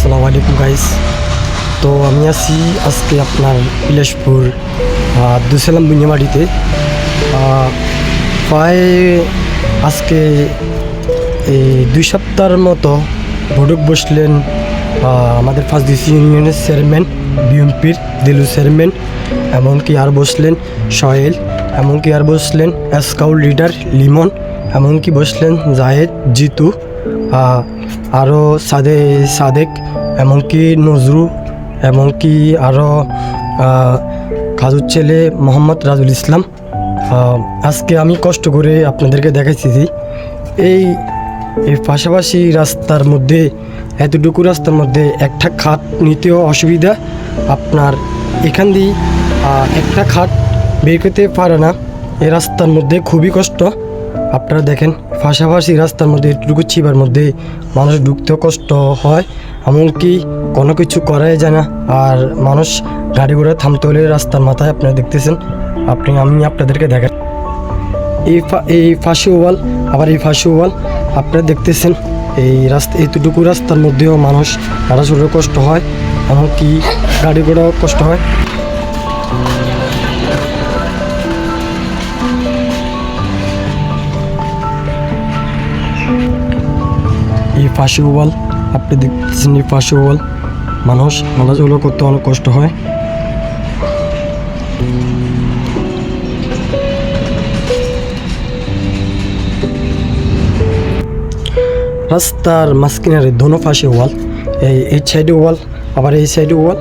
আসসালামু আলাইকুম গাইস। তো আমি আছি আজকে আপনার বিলাসপুর দুসালাম বুনিয়ামাটিতে। প্রায় আজকে এই 2 সপ্তাহের মতো বৈঠক বসলেন আমাদের ফার্স্ট ডিসি ইউনিয়নের চেয়ারম্যান বিএমপির দিলু চেয়ারম্যান, এমনকি আর বসলেন সোহেল, এমনকি আর বসলেন স্কাউট লিডার লিমন, এমনকি বসলেন জাহেদ, জিতু, আরও সাদেক, এমনকি নজরু, এমনকি আরও কাজুর ছেলে মোহাম্মদ রাজুল ইসলাম। আজকে আমি কষ্ট করে আপনাদেরকে দেখাইছি এই পাশাপাশি রাস্তার মধ্যে, এতটুকু রাস্তার মধ্যে একটা খাট নিতেও অসুবিধা। আপনার এখান দিয়ে একটা খাট বের করতে পারে না, এই রাস্তার মধ্যে খুবই কষ্ট। আপনারা দেখেন পাশাপাশি রাস্তার মধ্যে এটুকু চিবার মধ্যে মানুষ ঢুকতেও কষ্ট হয়, এমনকি কোনো কিছু করাই যায় না। আর মানুষ গাড়ি ঘোড়া থামতে হলে রাস্তার মাথায় আপনারা দেখতেছেন, আমি আপনাদেরকে দেখাই এই ফাঁসি ওয়াল, আবার এই ফাঁসি ওয়াল আপনারা দেখতেছেন। এই এতটুকু রাস্তার মধ্যেও মানুষ হাঁটাচলার কষ্ট হয়, এমনকি গাড়ি ঘোড়াও কষ্ট হয়। এই ফাঁসি ওয়াল আপনি দেখতেছেন, এই ফাঁসি ওয়াল মানুষ হাঁটাচলা করতে অনেক কষ্ট হয়। রাস্তার মাঝখানে দোনো পাশে ওয়াল, এই সাইডে ওয়াল, আবার এই সাইডে ওয়াল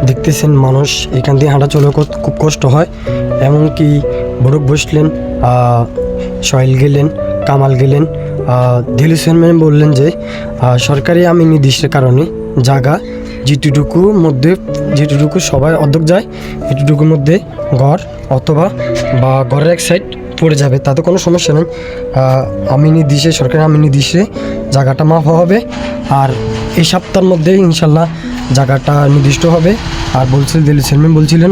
দেখতেছেন। মানুষ এখান দিয়ে হাঁটাচলা খুব কষ্ট হয়। এমনকি বড়ক বসলেন, সোহেল গেলেন, কামাল গেলেন, দিলু চেয়ারম্যান বললেন যে সরকারি আমি নির্দিষ্টের কারণে জায়গা যেটুকু সবাই অধ্যক্ষ যায়, এটুকুর মধ্যে ঘর অথবা ঘরের এক সাইড পড়ে যাবে, তাতে কোনো সমস্যা নেই। সরকারি আমি নির্দিষ্টে জায়গাটা মাফা হবে, আর এই সপ্তাহের মধ্যে ইনশাল্লাহ জায়গাটা নির্দিষ্ট হবে। আর দিলু চেয়ারম্যান বলছিলেন